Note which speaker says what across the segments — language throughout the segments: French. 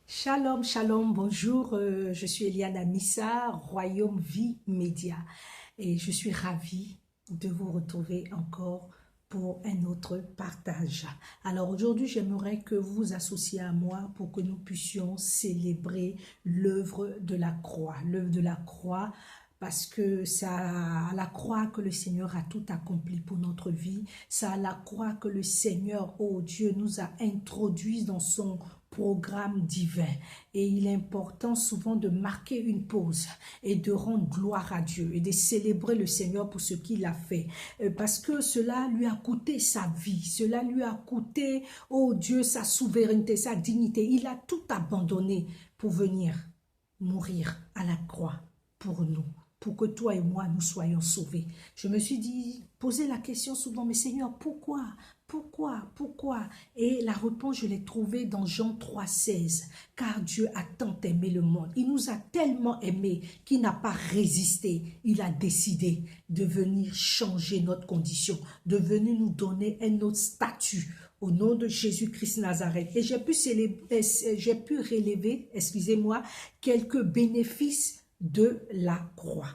Speaker 1: Shalom, shalom, bonjour, je suis Eliana Missa, Royaume Vie Média et je suis ravie de vous retrouver encore pour un autre partage. Alors aujourd'hui, j'aimerais que vous vous associez à moi pour que nous puissions célébrer l'œuvre de la croix, parce que c'est à la croix que le Seigneur a tout accompli pour notre vie. C'est à la croix que le Seigneur, oh Dieu, nous a introduits dans son programme divin. Et il est important souvent de marquer une pause et de rendre gloire à Dieu et de célébrer le Seigneur pour ce qu'il a fait. Parce que cela lui a coûté sa vie, cela lui a coûté, oh Dieu, sa souveraineté, sa dignité. Il a tout abandonné pour venir mourir à la croix pour nous, pour que toi et moi, nous soyons sauvés. Je me suis dit, poser la question souvent, mais Seigneur, pourquoi? Pourquoi? Et la réponse, je l'ai trouvée dans Jean 3,16. Car Dieu a tant aimé le monde. Il nous a tellement aimés qu'il n'a pas résisté. Il a décidé de venir changer notre condition, de venir nous donner un autre statut au nom de Jésus-Christ Nazareth. Et j'ai pu relever, excusez-moi, quelques bénéfices de la croix.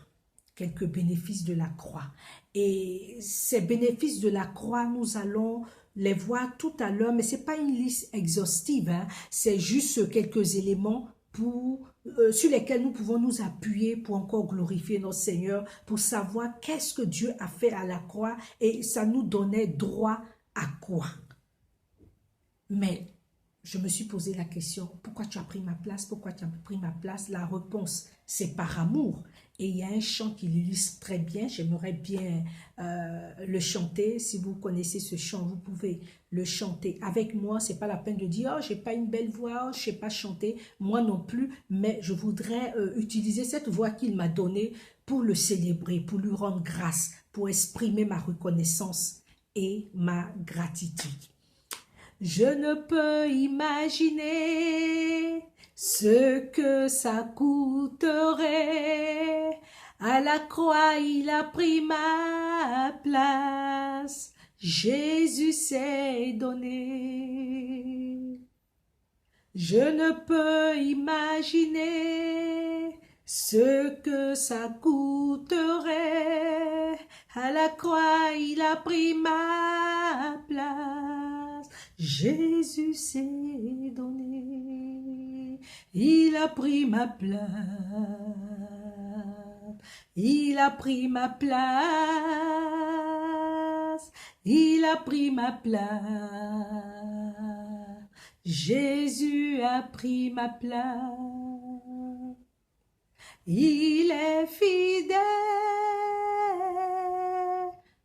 Speaker 1: Quelques bénéfices de la croix. Et ces bénéfices de la croix, nous allons les voir tout à l'heure, mais ce n'est pas une liste exhaustive, hein. C'est juste quelques éléments sur lesquels nous pouvons nous appuyer pour encore glorifier notre Seigneur, pour savoir qu'est-ce que Dieu a fait à la croix et ça nous donnait droit à quoi. Mais je me suis posé la question, pourquoi tu as pris ma place? Pourquoi tu as pris ma place? La réponse, c'est par amour. Et il y a un chant qui l'illustre très bien, j'aimerais bien le chanter. Si vous connaissez ce chant, vous pouvez le chanter avec moi. C'est pas la peine de dire, oh, j'ai pas une belle voix, oh, je sais pas chanter. Moi non plus, mais je voudrais utiliser cette voix qu'il m'a donnée pour le célébrer, pour lui rendre grâce, pour exprimer ma reconnaissance et ma gratitude. Je ne peux imaginer ce que ça coûterait. À la croix, il a pris ma place. Jésus s'est donné. Je ne peux imaginer ce que ça coûterait. À la croix, il a pris ma place. Jésus s'est donné. Il a pris ma place. Il a pris ma place. Il a pris ma place. Jésus a pris ma place. Il est fidèle,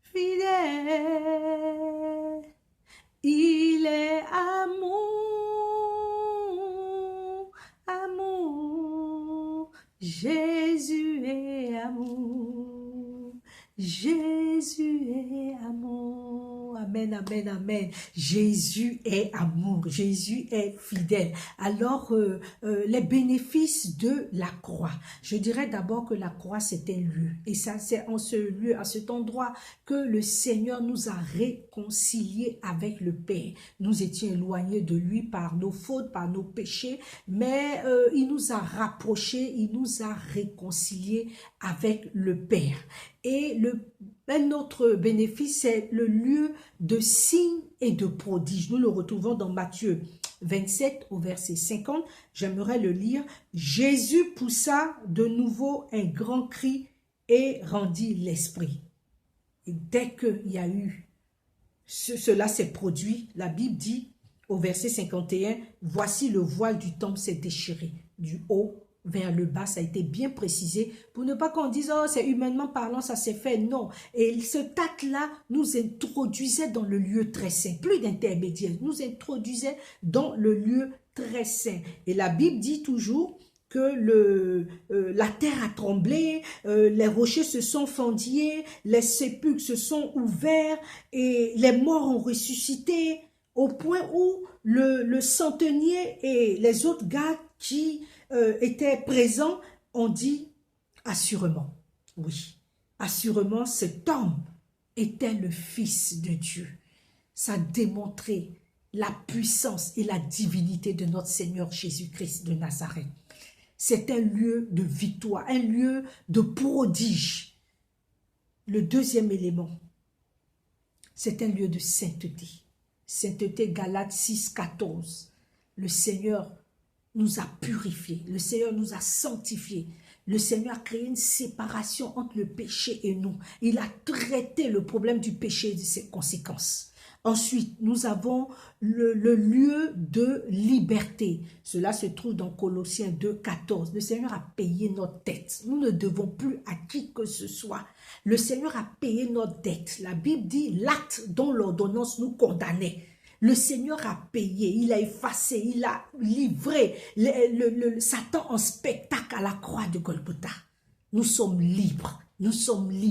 Speaker 1: fidèle. Il est amour, amour. Jésus est amour. Jésus est amour. Amen, amen, amen. Jésus est amour. Jésus est fidèle. Alors, les bénéfices de la croix. Je dirais d'abord que la croix, c'est un lieu. Et ça, c'est en ce lieu, à cet endroit, que le Seigneur nous a réconciliés avec le Père. Nous étions éloignés de lui par nos fautes, par nos péchés, mais il nous a rapprochés, il nous a réconciliés avec le Père. Et un autre bénéfice, c'est le lieu de signes et de prodiges. Nous le retrouvons dans Matthieu 27 au verset 50. J'aimerais le lire. Jésus poussa de nouveau un grand cri et rendit l'esprit. Et dès qu'il y a eu cela s'est produit, la Bible dit au verset 51, voici le voile du temple s'est déchiré du haut vers le bas, ça a été bien précisé pour ne pas qu'on dise oh c'est humainement parlant ça s'est fait, non. Et ce acte-là nous introduisait dans le lieu très saint, plus d'intermédiaire, nous introduisait dans le lieu très saint. Et la Bible dit toujours que la terre a tremblé, les rochers se sont fendillés, les sépulcres se sont ouverts et les morts ont ressuscité, au point où le centenier et les autres gars qui étaient présents ont dit assurément, oui, assurément cet homme était le Fils de Dieu. Ça démontrait la puissance et la divinité de notre Seigneur Jésus-Christ de Nazareth. C'est un lieu de victoire, un lieu de prodige. Le deuxième élément, c'est un lieu de sainteté. Sainteté, Galates 6, 14. Le Seigneur nous a purifiés, le Seigneur nous a sanctifiés. Le Seigneur a créé une séparation entre le péché et nous. Il a traité le problème du péché et de ses conséquences. Ensuite, nous avons le lieu de liberté. Cela se trouve dans Colossiens 2, 14. Le Seigneur a payé notre dette. Nous ne devons plus à qui que ce soit. Le Seigneur a payé notre dette. La Bible dit l'acte dont l'ordonnance nous condamnait. Le Seigneur a payé, il a effacé, il a livré Satan en spectacle à la croix de Golgotha. Nous sommes libres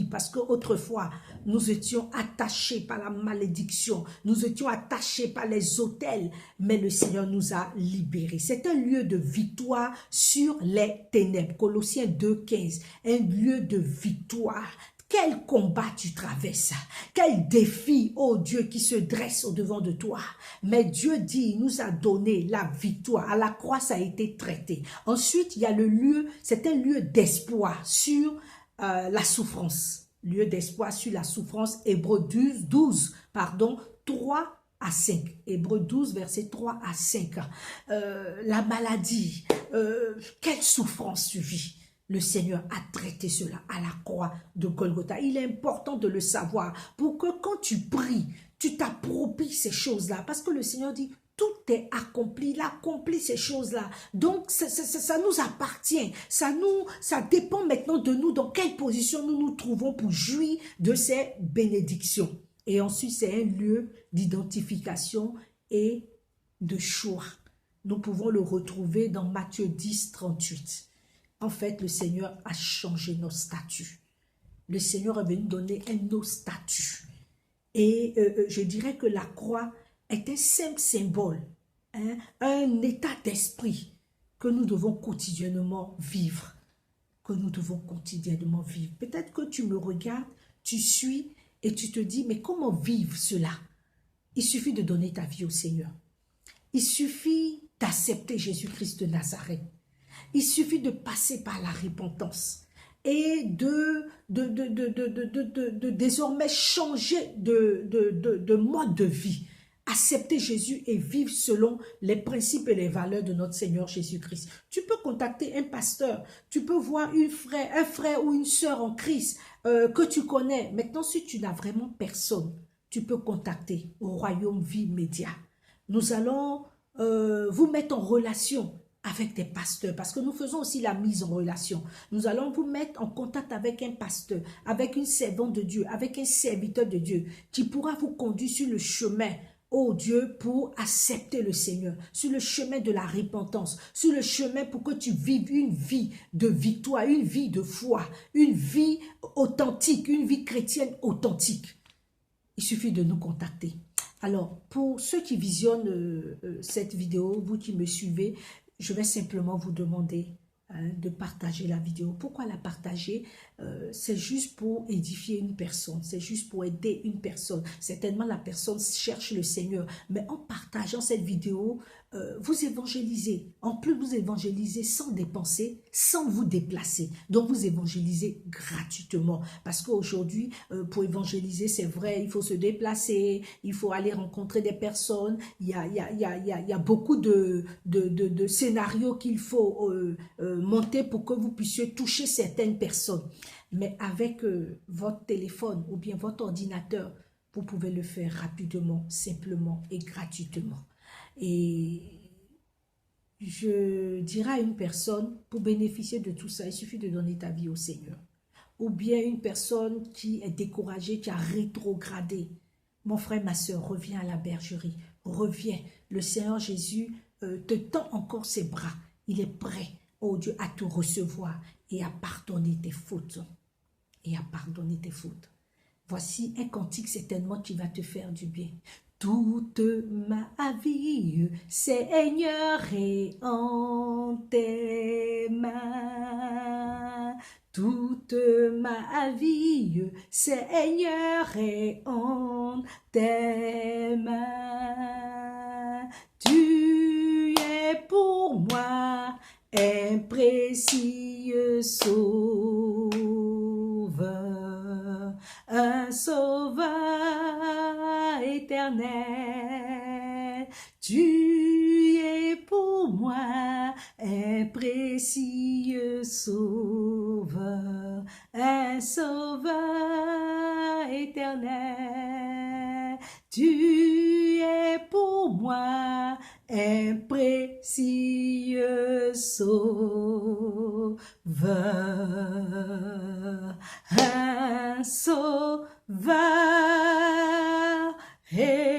Speaker 1: parce qu'autrefois, nous étions attachés par la malédiction, nous étions attachés par les autels, mais le Seigneur nous a libérés. C'est un lieu de victoire sur les ténèbres. Colossiens 2, 15, un lieu de victoire. Quel combat tu traverses, quel défi, oh Dieu, qui se dresse au-devant de toi. Mais Dieu dit, il nous a donné la victoire. À la croix, ça a été traité. Ensuite, il y a le lieu, c'est un lieu d'espoir sur la souffrance. Lieu d'espoir sur la souffrance, Hébreux 12, 3 à 5. Hébreux 12, verset 3 à 5. La maladie, quelle souffrance tu vis. Le Seigneur a traité cela à la croix de Golgotha. Il est important de le savoir pour que quand tu pries, tu t'appropries ces choses-là. Parce que le Seigneur dit, tout est accompli. Il accomplit ces choses-là. Donc, ça nous appartient. Ça dépend maintenant de nous dans quelle position nous nous trouvons pour jouir de ces bénédictions. Et ensuite, c'est un lieu d'identification et de choix. Nous pouvons le retrouver dans Matthieu 10, 38. En fait, le Seigneur a changé nos statuts. Le Seigneur est venu donner un autre statut. Et je dirais que la croix est un simple symbole, hein, un état d'esprit que nous devons quotidiennement vivre. Peut-être que tu me regardes, tu suis et tu te dis, mais comment vivre cela? Il suffit de donner ta vie au Seigneur. Il suffit d'accepter Jésus-Christ de Nazareth. Il suffit de passer par la repentance et de désormais changer de mode de vie. Accepter Jésus et vivre selon les principes et les valeurs de notre Seigneur Jésus-Christ. Tu peux contacter un pasteur, tu peux voir un frère ou une sœur en Christ que tu connais. Maintenant, si tu n'as vraiment personne, tu peux contacter au Royaume Vie Média. Nous allons vous mettre en relation avec des pasteurs, parce que nous faisons aussi la mise en relation. Nous allons vous mettre en contact avec un pasteur, avec une servante de Dieu, avec un serviteur de Dieu, qui pourra vous conduire sur le chemin, oh Dieu, pour accepter le Seigneur, sur le chemin de la repentance, sur le chemin pour que tu vives une vie de victoire, une vie de foi, une vie authentique, une vie chrétienne authentique. Il suffit de nous contacter. Alors, pour ceux qui visionnent cette vidéo, vous qui me suivez, je vais simplement vous demander de partager la vidéo. Pourquoi la partager? C'est juste pour édifier une personne, c'est juste pour aider une personne. Certainement, la personne cherche le Seigneur, mais en partageant cette vidéo, vous évangélisez. En plus, vous évangélisez sans dépenser, sans vous déplacer. Donc, vous évangélisez gratuitement. Parce qu'aujourd'hui, pour évangéliser, c'est vrai, il faut se déplacer, il faut aller rencontrer des personnes. Il y a beaucoup de scénarios qu'il faut monter pour que vous puissiez toucher certaines personnes. Mais avec votre téléphone ou bien votre ordinateur, vous pouvez le faire rapidement, simplement et gratuitement. Et je dirais à une personne, pour bénéficier de tout ça, il suffit de donner ta vie au Seigneur. Ou bien une personne qui est découragée, qui a rétrogradé. Mon frère, ma soeur, reviens à la bergerie. Reviens. Le Seigneur Jésus te tend encore ses bras. Il est prêt, oh Dieu, à te recevoir et à pardonner tes fautes. Voici un cantique certainement qui va te faire du bien. Toute ma vie, Seigneur, est en tes mains. Toute ma vie, Seigneur, est en tes mains. pour moi un précieux sauveur, un sauveur éternel. Tu es pour moi un précieux sauveur, un sauveur éternel. Tu es pour moi un précieux sauveur, un sauveur éternel.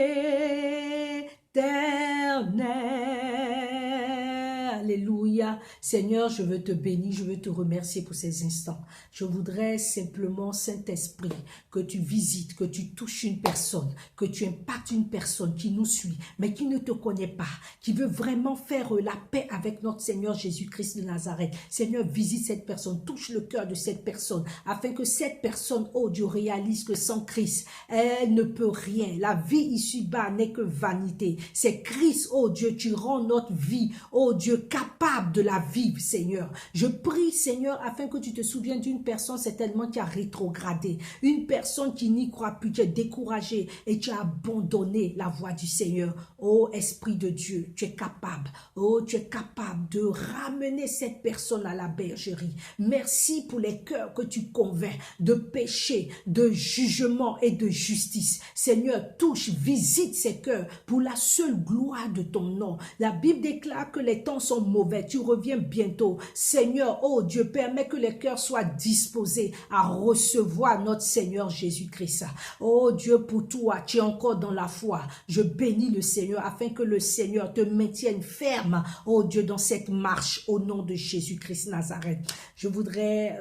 Speaker 1: Alléluia. Seigneur, je veux te bénir, je veux te remercier pour ces instants. Je voudrais simplement, Saint-Esprit, que tu visites, que tu touches une personne, que tu impactes une personne qui nous suit, mais qui ne te connaît pas, qui veut vraiment faire la paix avec notre Seigneur Jésus-Christ de Nazareth. Seigneur, visite cette personne, touche le cœur de cette personne, afin que cette personne, oh Dieu, réalise que sans Christ, elle ne peut rien. La vie ici-bas n'est que vanité. C'est Christ, oh Dieu, tu rends notre vie, oh Dieu, capable de la vivre, Seigneur. Je prie, Seigneur, afin que tu te souviennes d'une personne certainement qui a rétrogradé, une personne qui n'y croit plus, qui est découragée et qui a abandonné la voie du Seigneur. Oh Esprit de Dieu, tu es capable, oh tu es capable de ramener cette personne à la bergerie. Merci pour les cœurs que tu convaincs de péché, de jugement et de justice. Seigneur, touche, visite ces cœurs pour la seule gloire de ton nom. La Bible déclare que les temps sont mauvais, tu reviens bientôt. Seigneur, oh Dieu, permets que les cœurs soient disposés à recevoir notre Seigneur Jésus-Christ. Oh Dieu, pour toi, tu es encore dans la foi. Je bénis le Seigneur afin que le Seigneur te maintienne ferme, oh Dieu, dans cette marche au nom de Jésus-Christ Nazareth. Je voudrais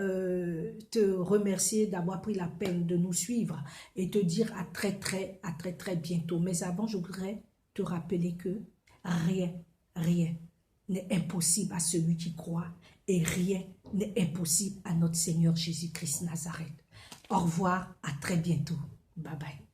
Speaker 1: te remercier d'avoir pris la peine de nous suivre et te dire à très bientôt. Mais avant, je voudrais te rappeler que rien n'est impossible à celui qui croit et rien n'est impossible à notre Seigneur Jésus-Christ Nazareth. Au revoir, à très bientôt. Bye bye.